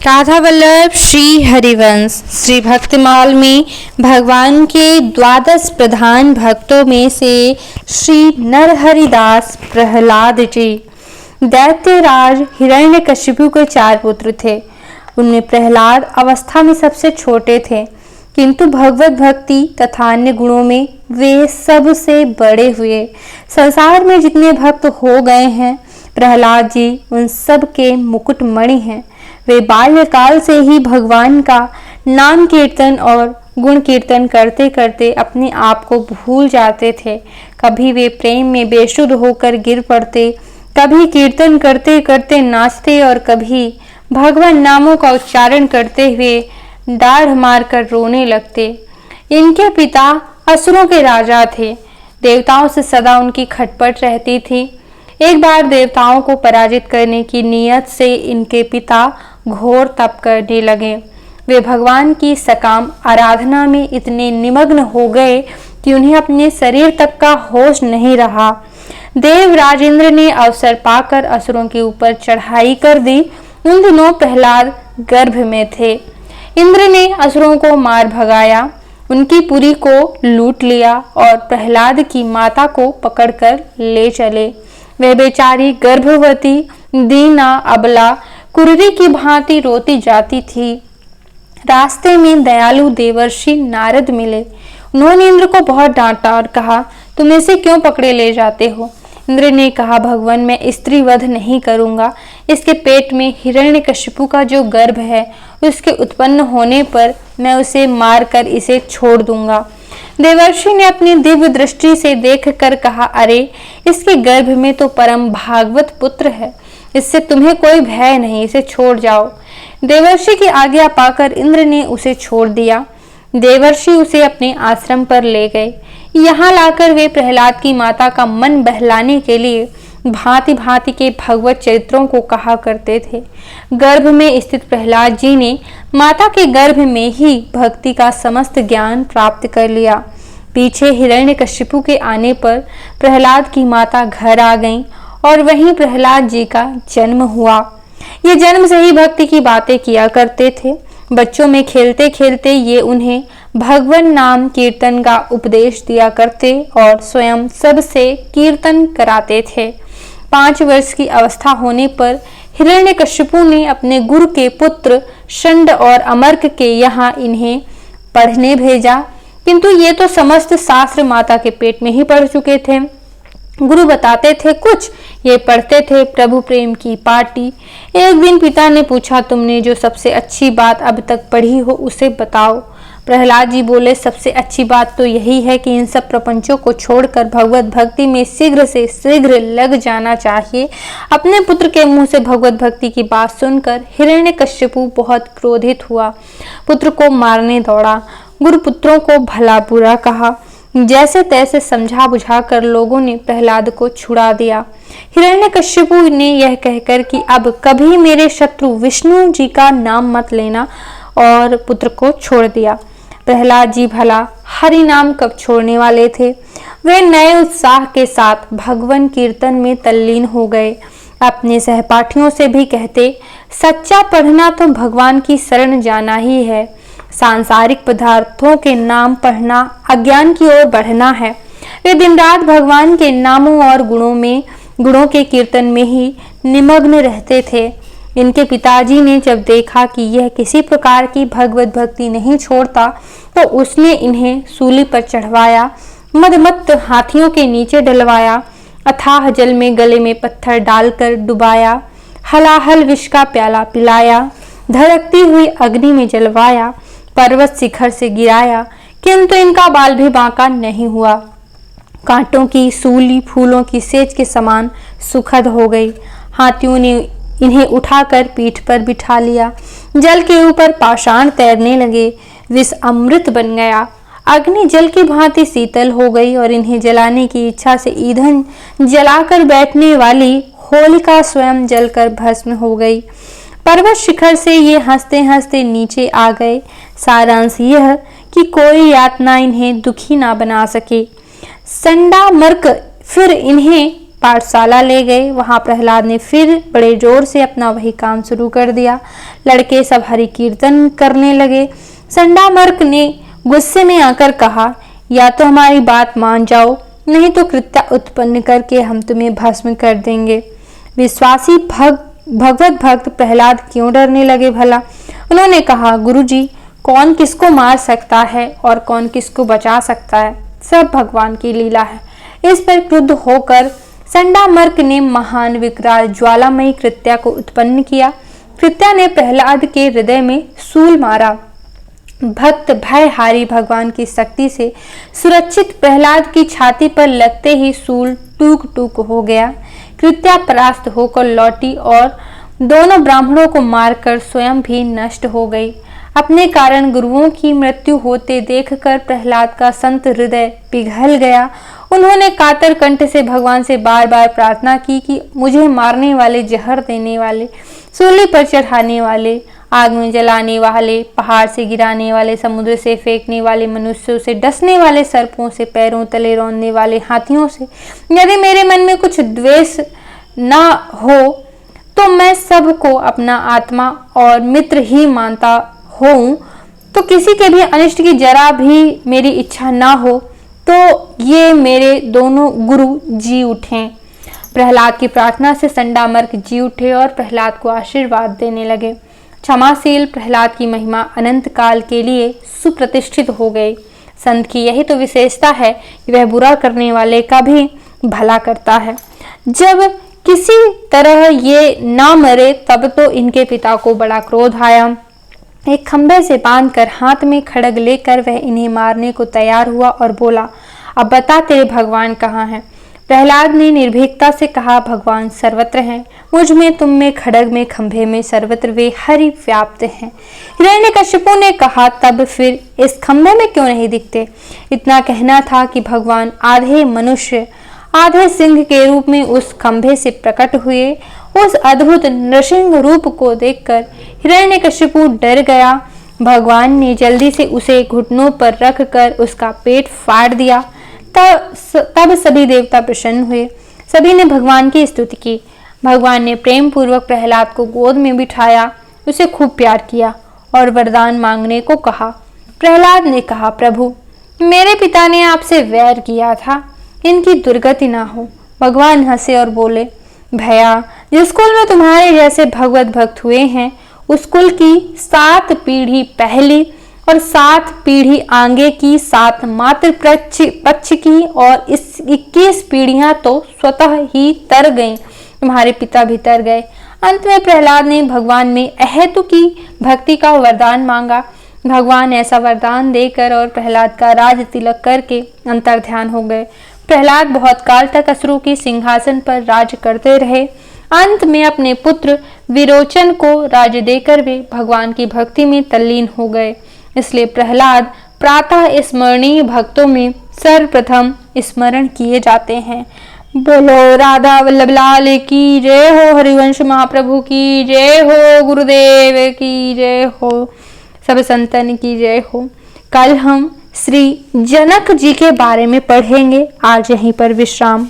राधा वल्लभ श्री हरिवंश श्री भक्तिमाल में भगवान के 12 प्रधान भक्तों में से श्री नरहरिदास प्रहलाद जी दैत्यराज हिरण्यकशिपु के 4 पुत्र थे। उनमें प्रहलाद अवस्था में सबसे छोटे थे, किंतु भगवत भक्ति तथा अन्य गुणों में वे सबसे बड़े हुए। संसार में जितने भक्त हो गए हैं, प्रहलाद जी उन सब के मुकुटमणि हैं। वे बाल्यकाल से ही भगवान का नाम कीर्तन और गुण कीर्तन करते करते अपने आप को भूल जाते थे। कभी वे प्रेम में बेसुध होकर गिर पड़ते, कभी कीर्तन करते करते नाचते और कभी भगवान नामों का उच्चारण करते हुए दाढ़ मारकर रोने लगते। इनके पिता असुरों के राजा थे। देवताओं से सदा उनकी खटपट रहती थी। एक बार देवताओं को पराजित करने की नीयत से इनके पिता घोर तप करने लगे। वे भगवान की सकाम आराधना में इतने निमग्न हो गए कि उन्हें अपने शरीर तक का होश नहीं रहा। देव राजेंद्र ने अवसर पाकर असुरों के ऊपर चढ़ाई कर दी। उन दिनों प्रहलाद गर्भ में थे। इंद्र ने असुरों को मार भगाया, उनकी पुरी को लूट लिया और प्रहलाद की माता को पकड़कर ले चले। वह बेचारी गर्भवती दीना अबला कुररी की भांति रोती जाती थी। रास्ते में दयालु देवर्षि नारद मिले। उन्होंने इंद्र को बहुत डांटा और कहा, तुम इसे क्यों पकड़े ले जाते हो? इंद्र ने कहा, भगवान मैं स्त्री वध नहीं करूंगा। इसके पेट में हिरण्यकशिपु का जो गर्भ है, उसके उत्पन्न होने पर मैं उसे मारकर इसे छोड़ दूंगा। देवर्षि ने अपनी दिव्य दृष्टि से देखकर कहा, अरे इसके गर्भ में तो परम भागवत पुत्र है, इससे तुम्हें कोई भय नहीं, इसे छोड़ जाओ। देवर्षि की आज्ञा पाकर इंद्र ने उसे छोड़ दिया। देवर्षि उसे अपने आश्रम पर ले गए। यहाँ लाकर वे प्रहलाद की माता का मन बहलाने के लिए भांति भांति के भगवत चरित्रों को कहा करते थे। गर्भ में स्थित प्रहलाद जी ने माता के गर्भ में ही भक्ति का समस्त ज्ञान प्राप्त कर लिया। पीछे हिरण्यकशिपु के आने पर प्रहलाद की माता घर आ गईं और वहीं प्रहलाद जी का जन्म हुआ। ये जन्म से ही भक्ति की बातें किया करते थे। बच्चों में खेलते खेलते ये उन्हें भगवान नाम कीर्तन का उपदेश दिया करते और स्वयं सबसे कीर्तन कराते थे। 5 वर्ष की अवस्था होने पर हिरण्यकशिपु ने अपने गुरु के पुत्र षंड और अमर्क के यहाँ इन्हें पढ़ने भेजा, किंतु ये तो समस्त शास्त्र माता के पेट में ही पढ़ चुके थे। गुरु बताते थे कुछ, ये पढ़ते थे प्रभु प्रेम की पाटी। एक दिन पिता ने पूछा, तुमने जो सबसे अच्छी बात अब तक पढ़ी हो उसे बताओ। प्रहलाद जी बोले, सबसे अच्छी बात तो यही है कि इन सब प्रपंचों को छोड़कर भगवत भक्ति में शीघ्र से शीघ्र लग जाना चाहिए। अपने पुत्र के मुंह से भगवत भक्ति की बात सुनकर हिरण्यकशिपु बहुत क्रोधित हुआ, पुत्र को मारने दौड़ा। गुरु पुत्रों को भला बुरा कहा। जैसे तैसे समझा बुझा कर लोगों ने प्रहलाद को छुड़ा दिया। हिरण्यकशिपु ने यह कहकर कि अब कभी मेरे शत्रु विष्णु जी का नाम मत लेना, और पुत्र को छोड़ दिया। प्रहलाद जी भला हरि नाम कब छोड़ने वाले थे। वे नए उत्साह के साथ भगवान कीर्तन में तल्लीन हो गए। अपने सहपाठियों से भी कहते, सच्चा पढ़ना तो भगवान की शरण जाना ही है। सांसारिक पदार्थों के नाम पढ़ना अज्ञान की ओर बढ़ना है। वे दिन रात भगवान के नामों और गुणों के कीर्तन में ही निमग्न रहते थे। इनके पिताजी ने जब देखा कि यह किसी प्रकार की भगवत भक्ति नहीं छोड़ता, तो उसने इन्हें सूली पर चढ़वाया, मदमत्त हाथियों के नीचे डलवाया, अथाह जल में गले में पत्थर डालकर डुबाया, हलाहल विष का प्याला पिलाया, धड़कती हुई अग्नि में जलवाया, पर्वत शिखर से गिराया, किंतु इनका बाल भी बांका नहीं हुआ। कांटों की सूली फूलों की सेज के समान सुखद हो गई। हाथियों ने इन्हें उठाकर पीठ पर बिठा लिया। जल के ऊपर पाषाण तैरने लगे। विष अमृत बन गया। अग्नि जल की भांति शीतल हो गई और इन्हें जलाने की इच्छा से ईंधन जलाकर बैठने वाली होलिका स्वयं जलकर भस्म हो गई। पर्वत शिखर से ये हंसते हंसते नीचे आ गए। सारांश यह कि कोई यातना इन्हें दुखी ना बना सके। संडा मर्क फिर इन्हें पाठशाला ले गए। वहां प्रहलाद ने फिर बड़े जोर से अपना वही काम शुरू कर दिया। लड़के सब हरि कीर्तन करने लगे। संडामर्क ने गुस्से में आकर कहा, या तो हमारी बात मान जाओ, नहीं तो कृत्या उत्पन्न करके हम तुम्हें भस्म कर देंगे। विश्वासी भगवत भक्त प्रहलाद क्यों डरने लगे भला? उन्होंने कहा, गुरुजी, कौन किसको मार सकता है और कौन किसको बचा सकता है? सब भगवान की लीला है। इस पर क्रुद्ध होकर संडामर्क ने महान विकराल ज्वालामयी कृत्या को उत्पन्न किया। कृत्या ने प्रहलाद के हृदय में शूल मारा। भक्त भयहारी भगवान की शक्ति से सुरक्षित प्रहलाद की छाती पर लगते ही शूल टूक टूक हो गया। कृत्या परास्त होकर लौटी और दोनों ब्राह्मणों को मारकर स्वयं भी नष्ट हो गई। अपने कारण गुरुओं की मृत्यु होते देखकर प्रहलाद का संत हृदय पिघल गया। उन्होंने कातर कंठ से भगवान से बार बार प्रार्थना की कि मुझे मारने वाले, जहर देने वाले, सूली पर चढ़ाने वाले, आग में जलाने वाले, पहाड़ से गिराने वाले, समुद्र से फेंकने वाले, मनुष्यों से डसने वाले, सर्पों से पैरों तले रौंदने वाले, हाथियों से यदि मेरे मन में कुछ द्वेष न हो तो मैं सबको अपना आत्मा और मित्र ही मानता हूँ, तो किसी के भी अनिष्ट की जरा भी मेरी इच्छा ना हो तो ये मेरे दोनों गुरु जी उठें। प्रहलाद की प्रार्थना से संडामर्क जी उठे और प्रहलाद को आशीर्वाद देने लगे। क्षमाशील प्रहलाद की महिमा अनंत काल के लिए सुप्रतिष्ठित हो गई। संत की यही तो विशेषता है कि वह बुरा करने वाले का भी भला करता है। जब किसी तरह ये ना मरे तब तो इनके पिता को बड़ा क्रोध आया। एक खंभे से बांधकर हाथ में खड्ग लेकर वह इन्हें मारने को तैयार हुआ और बोला, अब बता तेरे भगवान कहाँ हैं? प्रहलाद ने निर्भीकता से कहा, भगवान सर्वत्र हैं, मुझ में, तुम में, खड्ग में, खंभे में, सर्वत्र वे हरि व्याप्त हैं। हिरण्यकशिपु ने कहा, तब फिर इस खंभे में क्यों नहीं दिखते? इतना कहना था कि भगवान आधे मनुष्य आधे सिंह के रूप में उस खंभे से प्रकट हुए। उस अद्भुत नृसिंह रूप को देखकर हिरण्यकशिपु डर गया। भगवान ने जल्दी से उसे घुटनों पर रखकर उसका पेट फाड़ दिया। तब सभी देवता प्रसन्न हुए। सभी ने भगवान की स्तुति की। भगवान ने प्रेम पूर्वक प्रहलाद को गोद में बिठाया, उसे खूब प्यार किया और वरदान मांगने को कहा। प्रहलाद ने कहा, प्रभु, मेरे पिता ने आपसे वैर किया था, इनकी दुर्गति ना हो। भगवान हंसे और बोले, भैया, जिस कुल में तुम्हारे जैसे भगवत भक्त हुए हैं उस कुल की 7 पीढ़ी पहली और 7 पीढ़ी आगे की, 7 मातृ पक्ष की और इस 21 पीढ़ियां तो स्वतः ही तर गईं। तुम्हारे पिता भी तर गए। अंत में प्रहलाद ने भगवान में अहेतु की भक्ति का वरदान मांगा। भगवान ऐसा वरदान देकर और प्रहलाद का राज तिलक करके अंतर्ध्यान हो गए। प्रहलाद बहुत काल तक असुरों के सिंहासन पर राज करते रहे। अंत में अपने पुत्र विरोचन को राज्य देकर वे भगवान की भक्ति में तल्लीन हो गए। इसलिए प्रहलाद प्रातः स्मरणीय भक्तों में सर्वप्रथम स्मरण किए जाते हैं। बोलो राधा वल्लभ लाल की जय हो, हरिवंश महाप्रभु की जय हो, गुरुदेव की जय हो, सब संतन की जय हो। कल हम श्री जनक जी के बारे में पढ़ेंगे। आज यहीं पर विश्राम।